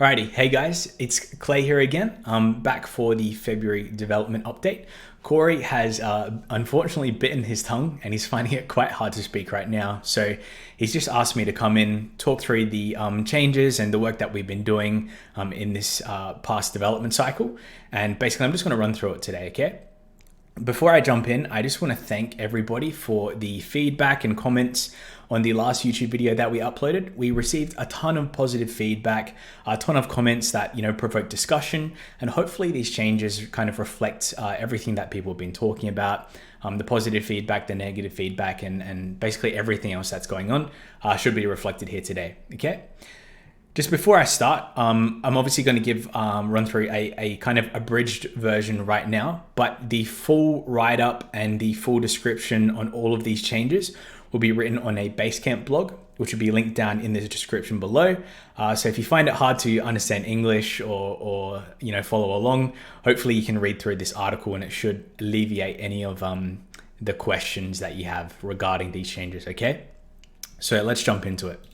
Alrighty, hey guys, it's Clay here again. I'm back for the February development update. Corey has unfortunately bitten his tongue and he's finding it quite hard to speak right now. So he's just asked me to come in, talk through the changes and the work that we've been doing in this past development cycle. And basically I'm just going to run through it today, okay? Before I jump in, I just want to thank everybody for the feedback and comments on the last YouTube video that we uploaded. We received a ton of positive feedback, a ton of comments that, provoked discussion, and hopefully these changes kind of reflect everything that people have been talking about. The positive feedback, the negative feedback, and basically everything else that's going on should be reflected here today, okay? Just before I start, I'm obviously going to run through a kind of abridged version right now, but the full write-up and the full description on all of these changes will be written on a Basecamp blog, which will be linked down in the description below. So if you find it hard to understand English or follow along, hopefully you can read through this article and it should alleviate any of the questions that you have regarding these changes, okay? So let's jump into it.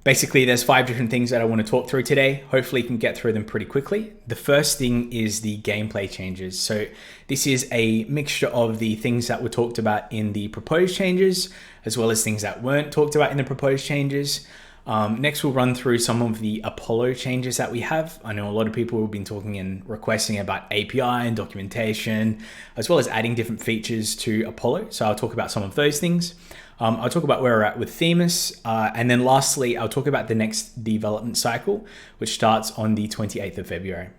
Basically, there's 5 different things that I want to talk through today. Hopefully you can get through them pretty quickly. The first thing is the gameplay changes. So this is a mixture of the things that were talked about in the proposed changes, as well as things that weren't talked about in the proposed changes. Next, we'll run through some of the Apollo changes that we have. I know a lot of people have been talking and requesting about API and documentation, as well as adding different features to Apollo. So I'll talk about some of those things. I'll talk about where we're at with Themis. And then lastly, I'll talk about the next development cycle, which starts on the 28th of February.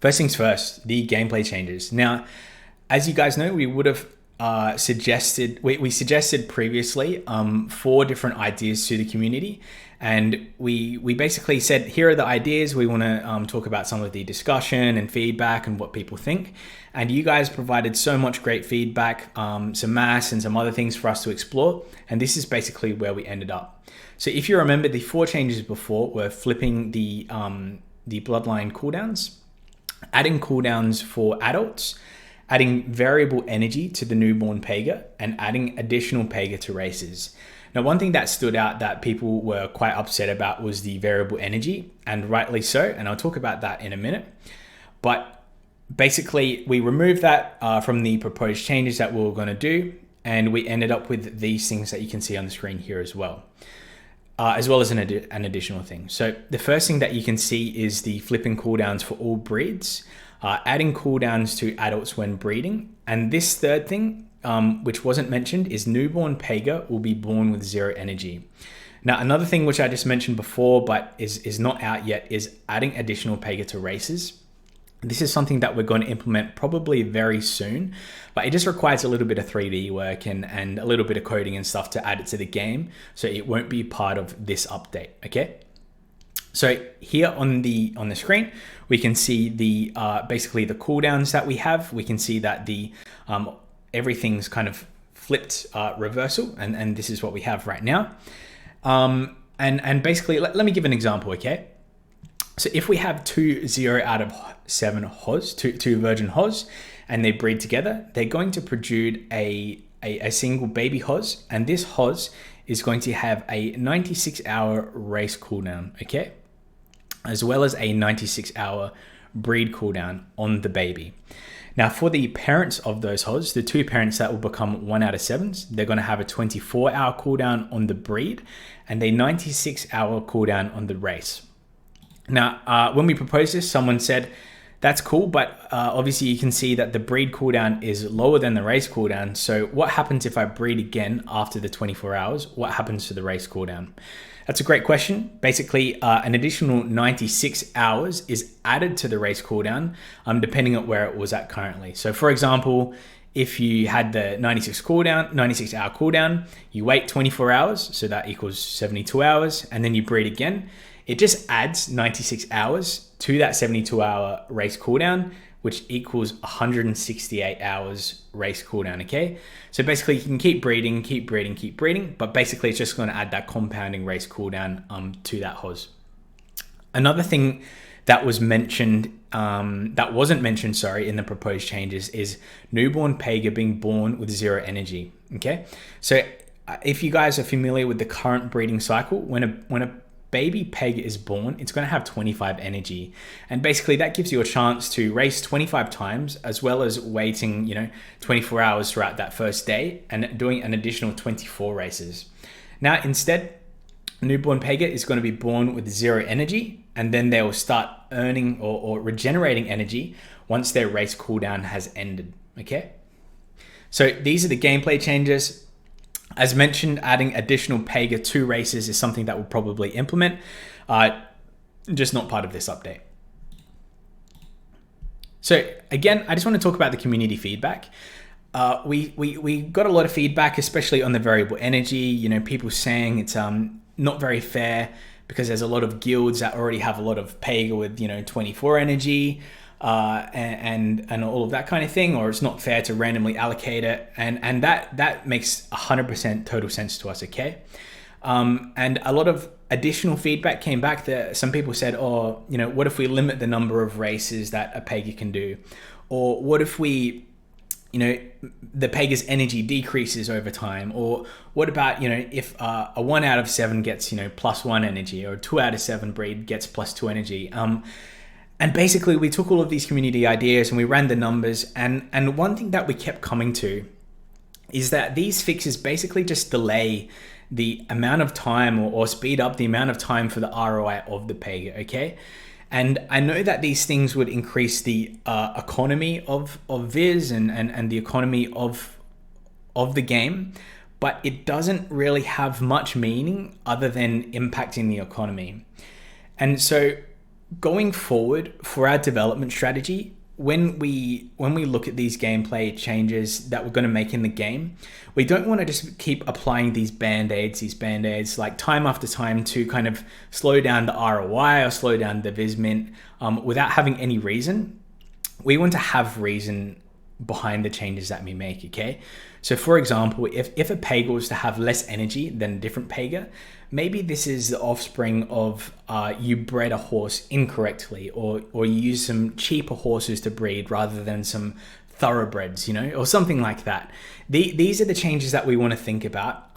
First things first, the gameplay changes. Now, as you guys know, we would have suggested previously 4 different ideas to the community, and we basically said, here are the ideas. We want to talk about some of the discussion and feedback and what people think, and you guys provided so much great feedback, some maths and some other things for us to explore, and this is basically where we ended up. So if you remember, the 4 changes before were flipping the bloodline cooldowns, adding cooldowns for adults, adding variable energy to the newborn Pega, and adding additional Pega to races. Now, one thing that stood out that people were quite upset about was the variable energy, and rightly so, and I'll talk about that in a minute. But basically, we removed that from the proposed changes that we were going to do, and we ended up with these things that you can see on the screen here as well as an additional thing. So the first thing that you can see is the flipping cooldowns for all breeds, adding cooldowns to adults when breeding. And this third thing, which wasn't mentioned, is newborn Pega will be born with 0 energy. Now, another thing which I just mentioned before, but is not out yet, is adding additional Pega to races. This is something that we're going to implement probably very soon, but it just requires a little bit of 3D work and a little bit of coding and stuff to add it to the game. So it won't be part of this update, okay? So here on the screen, we can see the basically the cooldowns that we have. We can see that the everything's kind of flipped reversal, and this is what we have right now. And basically, let me give an example, okay? So if we have 2 0 out of 7 HOS, two virgin HOS, and they breed together, they're going to produce a single baby HOS, and this HOS is going to have a 96-hour race cooldown, okay? As well as a 96-hour breed cooldown on the baby. Now, for the parents of those HOS, the 2 parents that will become 1 out of 7s, they're going to have a 24-hour cooldown on the breed and a 96-hour cooldown on the race. Now, when we proposed this, someone said, that's cool, but obviously you can see that the breed cooldown is lower than the race cooldown. So what happens if I breed again after the 24 hours? What happens to the race cooldown? That's a great question. Basically, an additional 96 hours is added to the race cooldown, depending on where it was at currently. So for example, if you had the 96-hour cooldown, you wait 24 hours, so that equals 72 hours, and then you breed again. It just adds 96 hours to that 72-hour race cooldown, which equals 168 hours race cooldown, okay? So basically you can keep breeding, but basically it's just gonna add that compounding race cooldown to that HOS. Another thing that was mentioned, that wasn't mentioned, sorry, in the proposed changes is newborn Pega being born with 0 energy, okay? So if you guys are familiar with the current breeding cycle, when a baby peg is born, it's going to have 25 energy. And basically that gives you a chance to race 25 times, as well as waiting, 24 hours throughout that first day and doing an additional 24 races. Now, instead, newborn Pega is going to be born with 0 energy, and then they will start earning or regenerating energy once their race cooldown has ended, okay? So these are the gameplay changes. As mentioned, adding additional Pega 2 races is something that we'll probably implement, just not part of this update. So again, I just want to talk about the community feedback. We got a lot of feedback, especially on the variable energy, people saying it's not very fair because there's a lot of guilds that already have a lot of Pega with 24 energy, and all of that kind of thing, or it's not fair to randomly allocate it, and that makes 100% total sense to us, okay? And a lot of additional feedback came back that some people said, what if we limit the number of races that a Pega can do, or what if we the Pega's energy decreases over time, or what about if a 1 out of 7 gets +1 energy, or a 2 out of 7 breed gets +2 energy. And basically we took all of these community ideas and we ran the numbers, and one thing that we kept coming to is that these fixes basically just delay the amount of time or speed up the amount of time for the ROI of the Pega, okay? And I know that these things would increase the economy of Viz and the economy of the game, but it doesn't really have much meaning other than impacting the economy. And so going forward for our development strategy, when we look at these gameplay changes that we're going to make in the game, we don't want to just keep applying these band-aids like time after time to kind of slow down the ROI or slow down the Viz mint without having any reason. We want to have reason behind the changes that we make, okay? So for example, if a Pega was to have less energy than a different Pega, maybe this is the offspring of you bred a horse incorrectly, or you use some cheaper horses to breed rather than some thoroughbreds, or something like that. These are the changes that we want to think about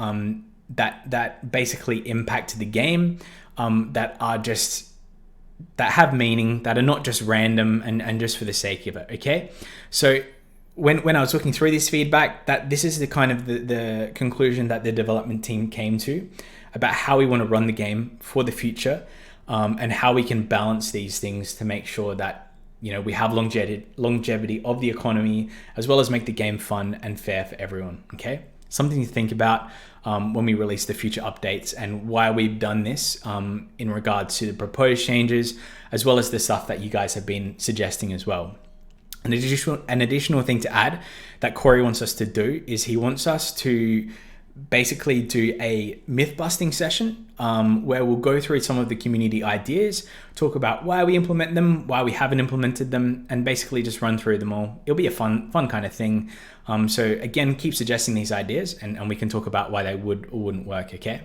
that basically impact the game, that have meaning, that are not just random and just for the sake of it, okay? So when I was looking through this feedback, that this is the kind of the conclusion that the development team came to about how we want to run the game for the future, and how we can balance these things to make sure that we have longevity of the economy, as well as make the game fun and fair for everyone, okay? Something to think about when we release the future updates, and why we've done this in regards to the proposed changes, as well as the stuff that you guys have been suggesting as well. An additional thing to add that Corey wants us to do is he wants us to basically do a myth busting session where we'll go through some of the community ideas, talk about why we implement them, why we haven't implemented them, and basically just run through them all. It'll be a fun kind of thing. So again, keep suggesting these ideas and we can talk about why they would or wouldn't work, okay?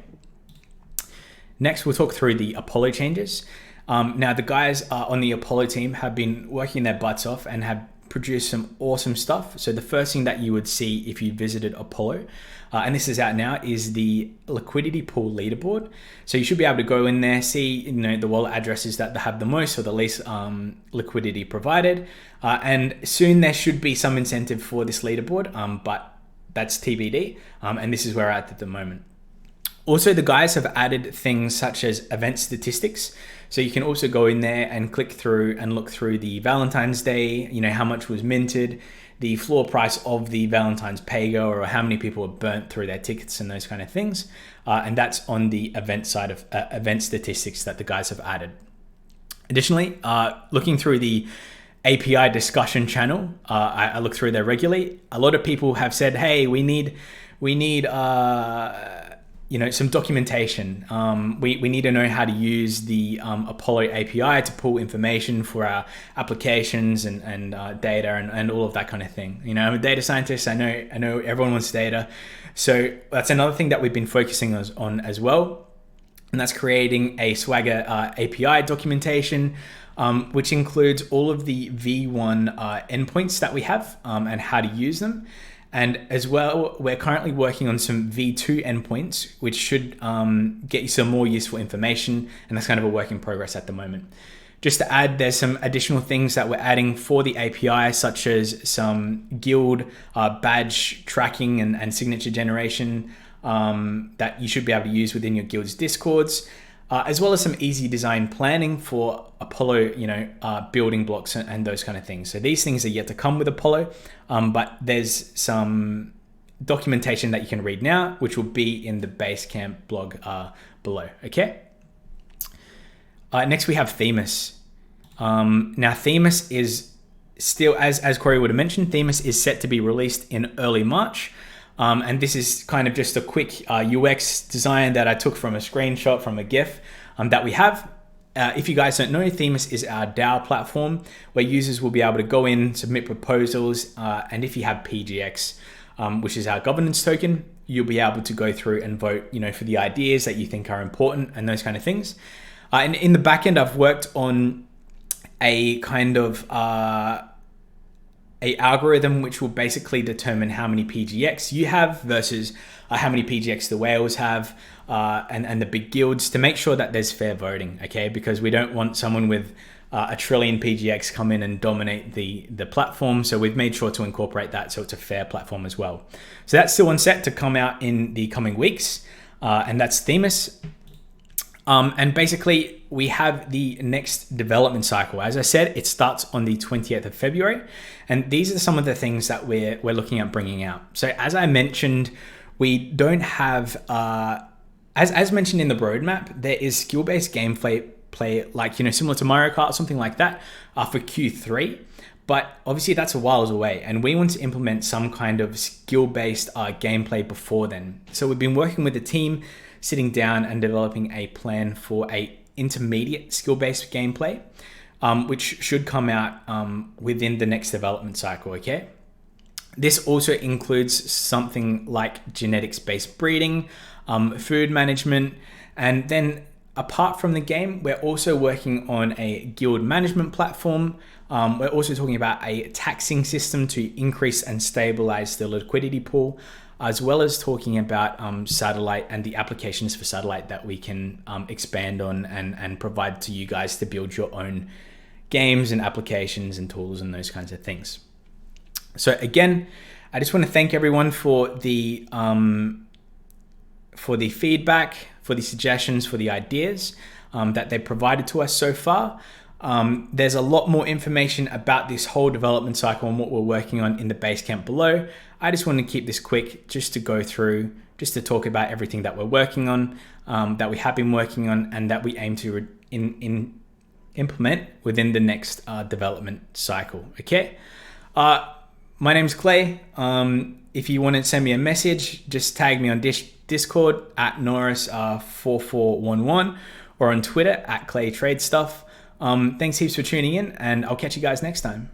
Next, we'll talk through the Apollo changes. Now, the guys on the Apollo team have been working their butts off and have produced some awesome stuff. So the first thing that you would see if you visited Apollo, and this is out now, is the liquidity pool leaderboard. So you should be able to go in there, see the wallet addresses that have the most or the least liquidity provided, and soon there should be some incentive for this leaderboard, but that's TBD, and this is where we're at the moment. Also, the guys have added things such as event statistics. So you can also go in there and click through and look through the Valentine's Day, how much was minted, the floor price of the Valentine's Pega, or how many people were burnt through their tickets and those kind of things. And that's on the event side of event statistics that the guys have added. Additionally, looking through the API discussion channel, I look through there regularly. A lot of people have said, hey, we need some documentation. We need to know how to use the Apollo API to pull information for our applications and data and all of that kind of thing. I'm a data scientist. I know everyone wants data. So that's another thing that we've been focusing on as well. And that's creating a Swagger API documentation, which includes all of the V1 endpoints that we have and how to use them. And as well, we're currently working on some V2 endpoints, which should get you some more useful information. And that's kind of a work in progress at the moment. Just to add, there's some additional things that we're adding for the API, such as some guild badge tracking and signature generation that you should be able to use within your guild's discords, as well as some easy design planning for Apollo, building blocks and those kind of things. So these things are yet to come with Apollo, but there's some documentation that you can read now, which will be in the Basecamp blog below. Okay. Next we have Themis. Now Themis is still, as Corey would have mentioned, Themis is set to be released in early March. And this is kind of just a quick UX design that I took from a screenshot from a GIF that we have. If you guys don't know, Themis is our DAO platform where users will be able to go in, submit proposals, and if you have PGX, which is our governance token, you'll be able to go through and vote, for the ideas that you think are important and those kind of things. And in the back end, I've worked on a kind of a algorithm which will basically determine how many PGX you have versus how many PGX the whales have and the big guilds, to make sure that there's fair voting, okay? Because we don't want someone with a trillion PGX come in and dominate the platform. So we've made sure to incorporate that so it's a fair platform as well. So that's still on set to come out in the coming weeks, and that's Themis. And basically we have the next development cycle. As I said, it starts on the 20th of February. And these are some of the things that we're looking at bringing out. So as I mentioned, we don't have, as mentioned in the roadmap, there is skill-based gameplay like, similar to Mario Kart or something like that for Q3. But obviously that's a while away, and we want to implement some kind of skill-based gameplay before then. So we've been working with the team, sitting down and developing a plan for a intermediate skill-based gameplay, which should come out within the next development cycle, okay? This also includes something like genetics-based breeding, food management, and then apart from the game, we're also working on a guild management platform. We're also talking about a taxing system to increase and stabilize the liquidity pool, as well as talking about satellite and the applications for satellite that we can expand on and provide to you guys to build your own games and applications and tools and those kinds of things. So again, I just want to thank everyone for the feedback, for the suggestions, for the ideas that they provided to us so far. There's a lot more information about this whole development cycle and what we're working on in the Basecamp below. I just want to keep this quick just to go through, just to talk about everything that we're working on, that we have been working on, and that we aim to implement within the next development cycle, okay? My name's Clay. If you want to send me a message, just tag me on Discord at Norris4411 or on Twitter at ClayTradeStuff. Thanks heaps for tuning in, and I'll catch you guys next time.